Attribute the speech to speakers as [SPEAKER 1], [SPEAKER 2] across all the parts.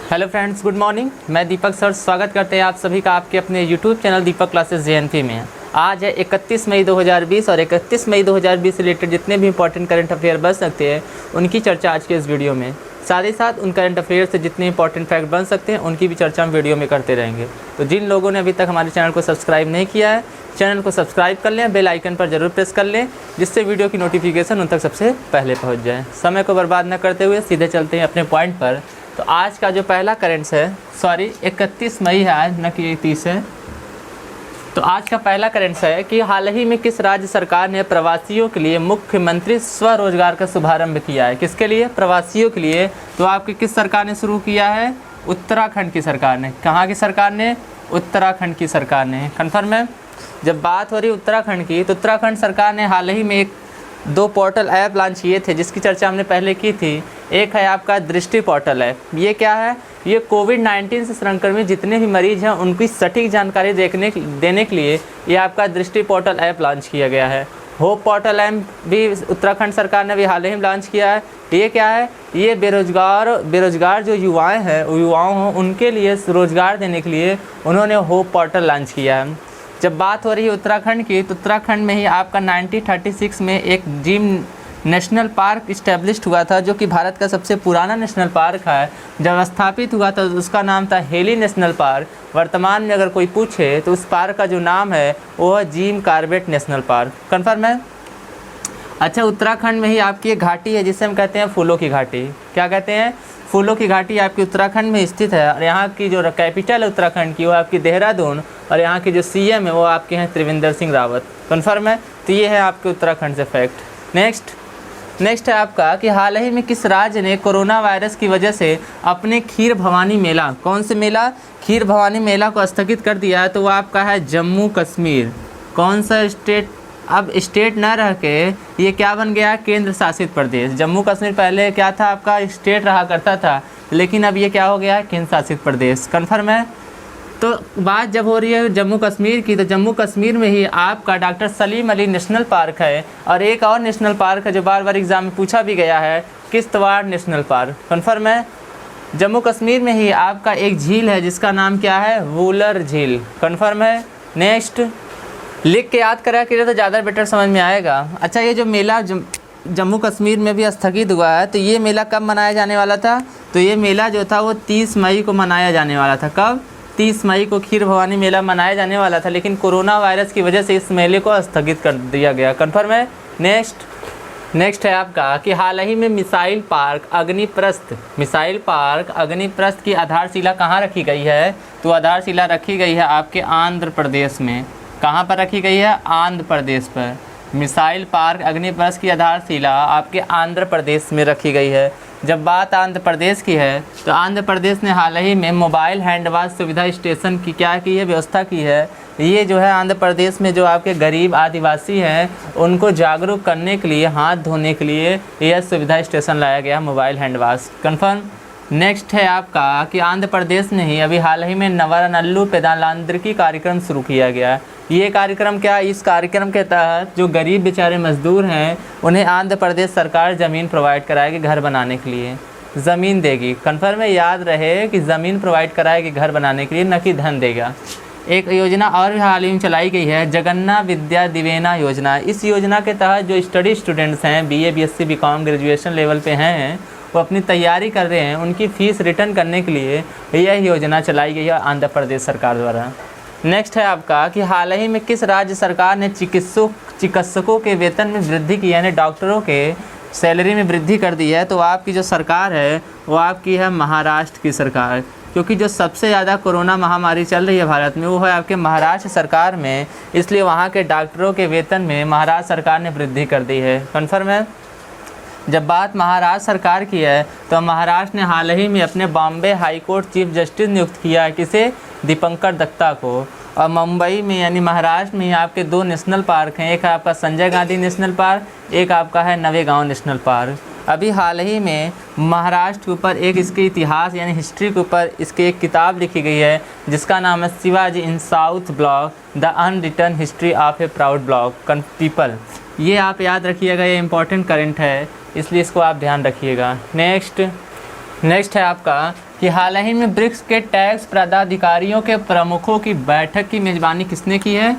[SPEAKER 1] Hello friends, good morning. मैं दीपक sir स्वागत करते हैं आप सभी का आपके अपने यूट्यूब चैनल दीपक क्लासेस जेएनपी में। आज है 31 मई 2020 और 31 मई 2020 से रिलेटेड जितने भी इंपॉर्टेंट करंट अफेयर बन सकते हैं उनकी चर्चा आज के इस वीडियो में। साथ ही साथ उन करंट अफेयर से जितने इंपॉर्टेंट फैक्ट बन सकते हैं उनकी भी चर्चा हम वीडियो में करते रहेंगे। तो जिन लोगों ने अभी तक हमारे चैनल को सब्सक्राइब नहीं किया है, चैनल को सब्सक्राइब कर लें, बेल आइकन पर जरूर प्रेस कर लें, जिससे वीडियो की नोटिफिकेशन उन तक सबसे पहले पहुंच जाए। समय को बर्बाद न करते हुए सीधे चलते हैं अपने पॉइंट पर। तो आज का जो पहला करेंट्स है, 31 मई है आज, न कि 30 है। तो आज का पहला करेंट्स है कि हाल ही में किस राज्य सरकार ने प्रवासियों के लिए मुख्यमंत्री स्वरोजगार का शुभारंभ किया है। किसके लिए? प्रवासियों के लिए। तो आपकी किस सरकार ने शुरू किया है? उत्तराखंड की सरकार ने। कहाँ की सरकार ने? उत्तराखंड की सरकार ने। कन्फर्म है। जब बात हो रही उत्तराखंड की, तो उत्तराखंड सरकार ने हाल ही में दो पोर्टल ऐप लॉन्च किए थे जिसकी चर्चा हमने पहले की थी। एक है आपका दृष्टि पोर्टल ऐप। ये क्या है? ये कोविड-19 से संक्रमित जितने भी मरीज हैं उनकी सटीक जानकारी देने के लिए ये आपका दृष्टि पोर्टल ऐप लॉन्च किया गया है। होप पोर्टल ऐप भी उत्तराखंड सरकार ने भी हाल ही में लॉन्च किया है। ये क्या है? ये बेरोजगार जो युवाएँ हैं, युवाओं हों उनके लिए रोज़गार देने के लिए उन्होंने होप पोर्टल लॉन्च किया है। जब बात हो रही है उत्तराखंड की, तो उत्तराखंड में ही आपका 1936 में एक जिम नेशनल पार्क इस्टेब्लिश्ड हुआ था, जो कि भारत का सबसे पुराना नेशनल पार्क है। जब स्थापित हुआ था उसका नाम था हेली नेशनल पार्क। वर्तमान में अगर कोई पूछे तो उस पार्क का जो नाम है वो है Jim Corbett national park. Confirm है। अच्छा, उत्तराखंड में ही आपकी एक घाटी है जिसे हम कहते हैं फूलों की घाटी। क्या कहते हैं? फूलों की घाटी आपकी उत्तराखंड में स्थित है। और यहाँ की जो कैपिटल है उत्तराखंड की वो आपकी देहरादून, और यहाँ के जो सीएम है वो आपके हैं त्रिवेंद्र सिंह रावत। कन्फर्म है। तो ये है आपके उत्तराखंड से फैक्ट। नेक्स्ट है आपका कि हाल ही में किस राज्य ने कोरोना वायरस की वजह से अपने खीर भवानी मेला, कौन से मेला? खीर भवानी मेला को स्थगित कर दिया है। तो वो आपका है जम्मू कश्मीर। कौन सा स्टेट? अब स्टेट न रह के ये क्या बन गया? केंद्र शासित प्रदेश। जम्मू कश्मीर पहले क्या था? आपका स्टेट रहा करता था, लेकिन अब ये क्या हो गया है? केंद्र शासित प्रदेश। कन्फर्म है। तो बात जब हो रही है जम्मू कश्मीर की, तो जम्मू कश्मीर में ही आपका doctor Salim Ali national park है, और एक और नेशनल पार्क है जो बार बार एग्जाम में पूछा भी गया है, किश्तवाड़ नेशनल पार्क। कन्फर्म है। जम्मू कश्मीर में ही आपका एक झील है जिसका नाम क्या है? वुलर झील। कन्फर्म है। नेक्स्ट, लिख के याद करा कि तो ज़्यादा बेटर समझ में आएगा। अच्छा, ये जो मेला जम्मू कश्मीर में भी स्थगित हुआ है, तो ये मेला कब मनाया जाने वाला था? तो ये मेला जो था वो 30 मई को मनाया जाने वाला था। कब? 30 मई को खीर भवानी मेला मनाया जाने वाला था, लेकिन कोरोना वायरस की वजह से इस मेले को स्थगित कर दिया गया। कन्फर्म है। नेक्स्ट है आपका कि हाल ही में मिसाइल पार्क अग्निप्रस्थ की आधारशिला कहाँ रखी गई है? तो आधारशिला रखी गई है आपके आंध्र प्रदेश में। कहाँ पर रखी गई है? आंध्र प्रदेश पर। मिसाइल पार्क अग्निप्रस्थ की आधारशिला आपके आंध्र प्रदेश में रखी गई है। जब बात आंध्र प्रदेश की है, तो आंध्र प्रदेश ने हाल ही में मोबाइल हैंड वॉश सुविधा स्टेशन की क्या की है? व्यवस्था की है। ये जो है आंध्र प्रदेश में जो आपके गरीब आदिवासी हैं उनको जागरूक करने के लिए, हाथ धोने के लिए यह सुविधा स्टेशन लाया गया, mobile hand wash. Confirm. Next है आपका कि आंध्र प्रदेश ने ही अभी हाल ही में नवरनल्लू पेदालांद्रिकी कार्यक्रम शुरू किया गया। ये कार्यक्रम क्या? इस कार्यक्रम के तहत जो गरीब बेचारे मजदूर हैं उन्हें आंध्र प्रदेश सरकार ज़मीन प्रोवाइड कराएगी, घर बनाने के लिए ज़मीन देगी। कन्फर्म है। याद रहे कि ज़मीन प्रोवाइड कराएगी घर बनाने के लिए, न कि धन देगा। एक योजना और भी हाल ही में चलाई गई है, जगन्ना विद्या दिवेना योजना। इस योजना के तहत जो स्टूडेंट्स हैं, BA BSc BCom graduation level पे हैं, वो अपनी तैयारी कर रहे हैं, उनकी फ़ीस रिटर्न करने के लिए यह योजना चलाई गई है आंध्र प्रदेश सरकार द्वारा। नेक्स्ट है आपका कि हाल ही में किस राज्य सरकार ने चिकित्सकों के वेतन में वृद्धि की, यानी डॉक्टरों के सैलरी में वृद्धि कर दी है? तो आपकी जो सरकार है वो आपकी है महाराष्ट्र की सरकार, क्योंकि जो सबसे ज़्यादा कोरोना महामारी चल रही है भारत में वो है आपके महाराष्ट्र सरकार में, इसलिए वहाँ के डॉक्टरों के वेतन में महाराष्ट्र सरकार ने वृद्धि कर दी है। कन्फर्म है। जब बात महाराष्ट्र सरकार की है, तो महाराष्ट्र ने हाल ही में अपने Bombay high court chief justice नियुक्त किया है। किसे? दीपंकर दत्ता को। और मुंबई में यानी महाराष्ट्र में आपके दो नेशनल पार्क हैं, एक है आपका संजय गांधी नेशनल पार्क, एक आपका है नवेगांव नेशनल पार्क। अभी हाल ही में महाराष्ट्र के ऊपर एक इसके इतिहास यानी हिस्ट्री के ऊपर इसकी एक किताब लिखी गई है जिसका नाम है Shivaji in South Block, the unwritten history of a proud block people. ये आप याद रखिएगा, ये इंपॉर्टेंट करंट है, इसलिए इसको आप ध्यान रखिएगा। नेक्स्ट है आपका कि हाल ही में ब्रिक्स के टैक्स पदाधिकारियों के प्रमुखों की बैठक की मेज़बानी किसने की है?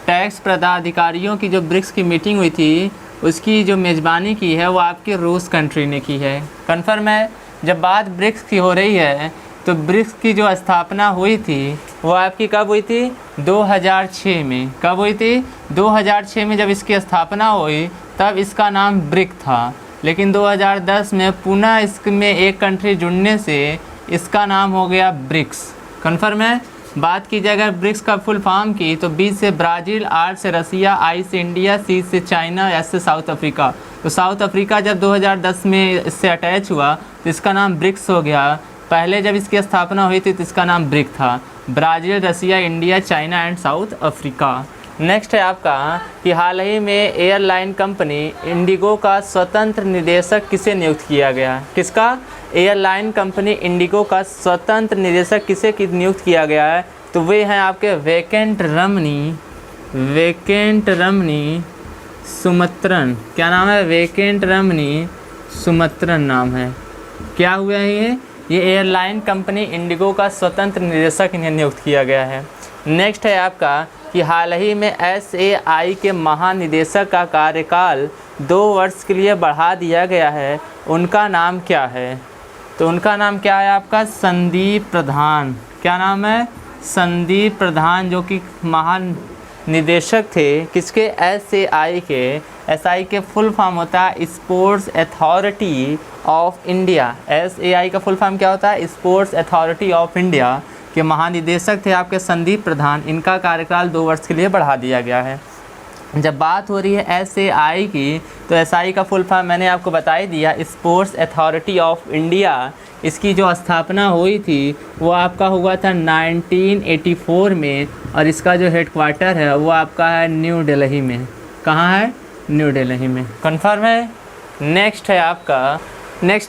[SPEAKER 1] टैक्स पदाधिकारियों की जो ब्रिक्स की मीटिंग हुई थी उसकी जो मेज़बानी की है वो आपकी रूस कंट्री ने की है। कन्फर्म है। जब बात ब्रिक्स की हो रही है तो ब्रिक्स की जो स्थापना हुई थी वो आपकी कब हुई थी? 2006 में। कब हुई थी? 2006 में जब इसकी स्थापना हुई तब इसका नाम ब्रिक था, लेकिन 2010 में पुनः इसमें एक कंट्री जुड़ने से इसका नाम हो गया ब्रिक्स। कन्फर्म है। बात की जाए अगर ब्रिक्स का फुल फॉर्म की तो B से ब्राज़ील, R से रसिया, I से इंडिया, C से चाइना, S से साउथ अफ्रीका। तो साउथ अफ्रीका जब 2010 में इससे अटैच हुआ तो इसका नाम ब्रिक्स हो गया। पहले जब इसकी स्थापना हुई थी तो इसका नाम ब्रिक था। Brazil, Russia, India, China and South Africa. Next है आपका कि हाल ही में एयरलाइन कंपनी इंडिगो का स्वतंत्र निदेशक किसे नियुक्त किया गया? किसका? एयरलाइन कंपनी इंडिगो का स्वतंत्र निदेशक किसे नियुक्त किया गया है? तो वे हैं आपके वेकेंट रमनी सुमत्रन। क्या नाम है? वेकेंट रमनी सुमत्रन नाम है। क्या हुआ है ये एयरलाइन कंपनी इंडिगो का स्वतंत्र निदेशक इन्हें नियुक्त किया गया है। नेक्स्ट है आपका कि हाल ही में SAI के महानिदेशक का कार्यकाल 2 वर्ष के लिए बढ़ा दिया गया है। उनका नाम क्या है? तो उनका नाम क्या है आपका? संदीप प्रधान। क्या नाम है? संदीप प्रधान, जो कि महानिदेशक थे किसके? SAI के। SAI के फुल फॉर्म होता है sports authority of India. SAI का फुल फॉर्म क्या होता है? स्पोर्ट्स अथॉरिटी ऑफ इंडिया के महानिदेशक थे आपके संदीप प्रधान। इनका कार्यकाल 2 वर्ष के लिए बढ़ा दिया गया है। जब बात हो रही है SAI की तो SAI का फुल फॉर्म मैंने आपको बता ही दिया, स्पोर्ट्स अथॉरिटी ऑफ इंडिया। इसकी जो स्थापना हुई थी वो आपका हुआ था 1984 में और इसका जो हेडक्वार्टर है वो आपका है न्यू दिल्ली में। कहाँ है? न्यू दिल्ली में। कन्फर्म है। नेक्स्ट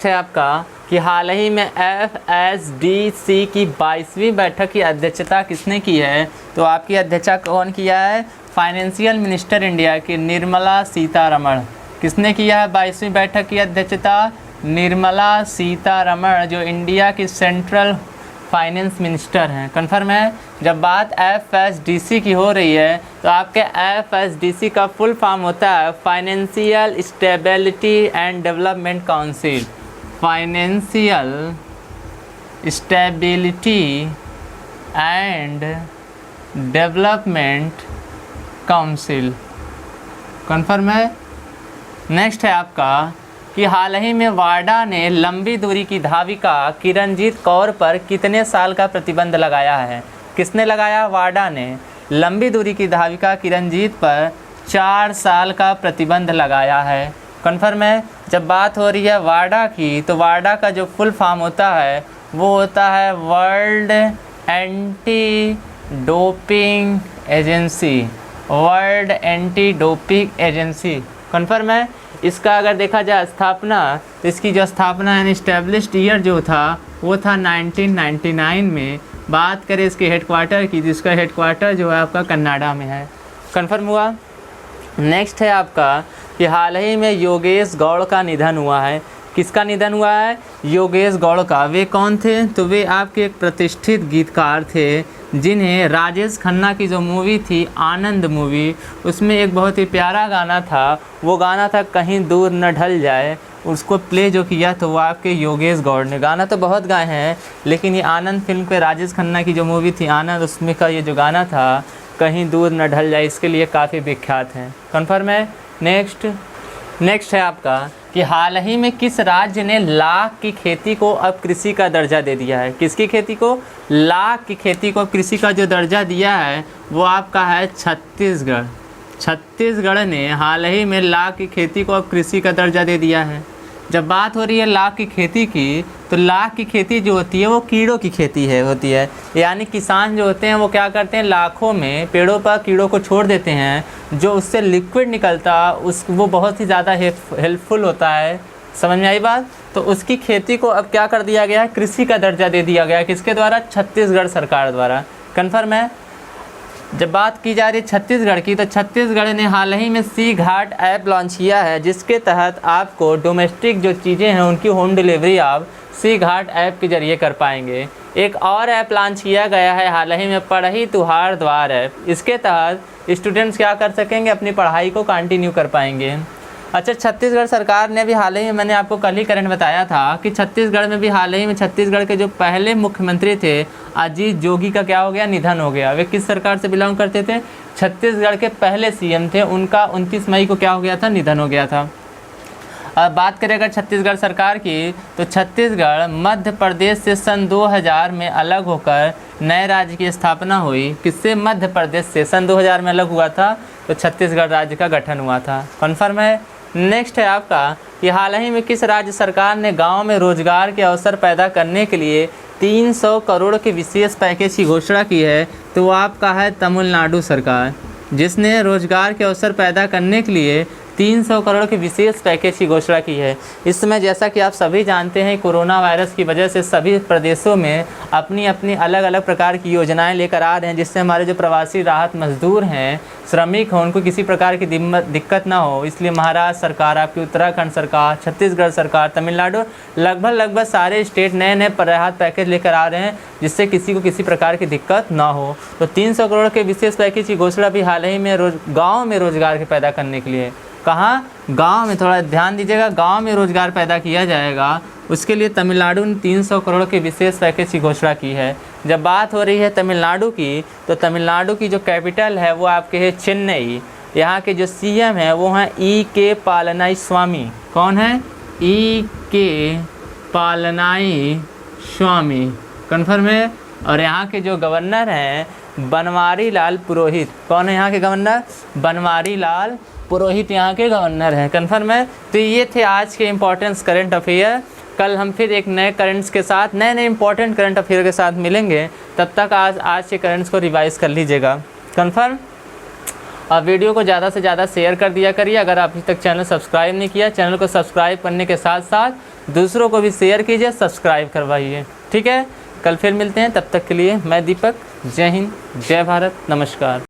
[SPEAKER 1] है आपका कि हाल ही में FSDC की 22वीं बैठक की अध्यक्षता किसने की है? तो आपकी अध्यक्षता कौन किया है? फाइनेंशियल मिनिस्टर इंडिया की निर्मला सीतारमण। किसने किया है 22वीं बैठक की अध्यक्षता? निर्मला सीतारमण, जो इंडिया की सेंट्रल फाइनेंस मिनिस्टर हैं। कन्फर्म है। जब बात FSDC की हो रही है तो आपके FSDC का फुल फॉर्म होता है financial stability and development council. Financial stability and development council. Confirm है। नेक्स्ट है आपका कि हाल ही में वाडा ने लंबी दूरी की धाविका किरणजीत कौर पर कितने साल का प्रतिबंध लगाया है? किसने लगाया? वाडा ने लंबी दूरी की धाविका किरणजीत पर 4 साल का प्रतिबंध लगाया है। कन्फर्म है। जब बात हो रही है वाडा की तो वाडा का जो फुल फॉर्म होता है वो होता है world anti doping agency. World anti doping agency. Confirm है। इसका अगर देखा जाए स्थापना तो इसकी जो स्थापना यानी इस्टेब्लिश्ड ईयर जो था वो था 1999 में। बात करें इसके हेडक्वार्टर की, जिसका हेडक्वार्टर जो है आपका कनाडा में है। कन्फर्म हुआ। नेक्स्ट है आपका कि हाल ही में योगेश गौड़ का निधन हुआ है। किसका निधन हुआ है? योगेश गौड़ का। वे कौन थे? तो वे आपके एक प्रतिष्ठित गीतकार थे जिन्हें राजेश खन्ना की जो मूवी थी आनंद मूवी, उसमें एक बहुत ही प्यारा गाना था। वो गाना था कहीं दूर न ढल जाए। उसको प्ले जो किया तो वो आपके योगेश गौड़ ने। गाना तो बहुत गाए हैं लेकिन ये आनंद फिल्म पे राजेश खन्ना की जो मूवी थी आनंद, उसमें का ये जो गाना था कहीं दूर न ढल जाए, इसके लिए काफ़ी विख्यात है। कन्फर्म है। नेक्स्ट है आपका कि हाल ही में किस राज्य ने लाख की खेती को अब कृषि का दर्जा दे दिया है? किसकी खेती को? लाख की खेती को कृषि का जो दर्जा दिया है वो आपका है छत्तीसगढ़। छत्तीसगढ़ ने हाल ही में लाख की खेती को अब कृषि का दर्जा दे दिया है। जब बात हो रही है लाख की खेती की तो लाख की खेती जो होती है वो कीड़ों की खेती होती है। यानी किसान जो होते हैं वो क्या करते हैं, लाखों में पेड़ों पर कीड़ों को छोड़ देते हैं, जो उससे लिक्विड निकलता वो बहुत ही ज़्यादा हेल्पफुल होता है। समझ में आई बात? तो उसकी खेती को अब क्या कर दिया गया है? कृषि का दर्जा दे दिया गया है। किसके द्वारा? छत्तीसगढ़ सरकार द्वारा। कन्फर्म है। जब बात की जा रही है छत्तीसगढ़ की, तो छत्तीसगढ़ ने हाल ही में सी घाट ऐप लॉन्च किया है, जिसके तहत आपको डोमेस्टिक जो चीज़ें हैं उनकी होम डिलीवरी आप सी घाट ऐप के ज़रिए कर पाएंगे। एक और ऐप लॉन्च किया गया है हाल ही में, पढ़ई तुहार द्वार ऐप। इसके तहत स्टूडेंट्स क्या कर सकेंगे, अपनी पढ़ाई को कंटिन्यू कर पाएंगे। अच्छा, छत्तीसगढ़ सरकार ने भी हाल ही में, मैंने आपको कल ही करंट बताया था कि छत्तीसगढ़ में भी हाल ही में छत्तीसगढ़ के जो पहले मुख्यमंत्री थे अजीत जोगी का क्या हो गया, निधन हो गया। वे किस सरकार से बिलोंग करते थे, छत्तीसगढ़ के पहले सीएम थे, उनका 29 मई को क्या हो गया था, निधन हो गया था। अब बात करें अगर छत्तीसगढ़ सरकार की, तो छत्तीसगढ़ मध्य प्रदेश से सन 2000 में अलग होकर नए राज्य की स्थापना हुई। किससे, मध्य प्रदेश से सन 2000 में अलग हुआ था, तो छत्तीसगढ़ राज्य का गठन हुआ था। कन्फर्म है। नेक्स्ट है आपका कि हाल ही में किस राज्य सरकार ने गांव में रोजगार के अवसर पैदा करने के लिए 300 करोड़ के विशेष पैकेज की घोषणा की है, तो वो आपका है तमिलनाडु सरकार, जिसने रोजगार के अवसर पैदा करने के लिए 300 करोड़ के विशेष पैकेज की घोषणा की है। इस समय जैसा कि आप सभी जानते हैं, कोरोना वायरस की वजह से सभी प्रदेशों में अपनी अपनी अलग अलग प्रकार की योजनाएं लेकर आ रहे हैं, जिससे हमारे जो प्रवासी राहत मजदूर हैं, श्रमिक हैं, उनको किसी प्रकार की दिक्कत ना हो। इसलिए महाराष्ट्र सरकार, आपकी उत्तराखंड सरकार, छत्तीसगढ़ सरकार, तमिलनाडु, लगभग सारे स्टेट नए नए राहत पैकेज लेकर आ रहे हैं, जिससे किसी को किसी प्रकार की दिक्कत ना हो। तो 300 करोड़ के विशेष पैकेज की घोषणा भी हाल ही में गाँव में रोजगार के पैदा करने के लिए, कहाँ, गांव में, थोड़ा ध्यान दीजिएगा, गांव में रोजगार पैदा किया जाएगा। उसके लिए तमिलनाडु ने 300 करोड़ के विशेष पैकेज की घोषणा की है। जब बात हो रही है तमिलनाडु की, तो तमिलनाडु की जो कैपिटल है वो आपके है चेन्नई। यहाँ के जो सीएम है वो हैं E.K. पालनाई-स्वामी। कौन है, E.K. पालनाई-स्वामी। कन्फर्म है। और यहाँ के जो गवर्नर हैं बनवारी लाल पुरोहित। कौन है यहाँ के गवर्नर, बनवारी लाल पुरोहित यहाँ के गवर्नर हैं। कन्फर्म है। तो ये थे आज के इम्पोर्टेंस करंट अफेयर। कल हम फिर एक नए करंट्स के साथ, नए इंपॉर्टेंट करंट अफेयर के साथ मिलेंगे। तब तक आज के करंट्स को रिवाइज कर लीजिएगा। कन्फर्म। और वीडियो को ज़्यादा से ज़्यादा शेयर कर दिया करिए। अगर अभी तक चैनल सब्सक्राइब नहीं किया, चैनल को सब्सक्राइब करने के साथ साथ दूसरों को भी शेयर कीजिए, सब्सक्राइब करवाइए। ठीक है, कल फिर मिलते हैं। तब तक के लिए मैं दीपक, जय हिंद, जय भारत, नमस्कार।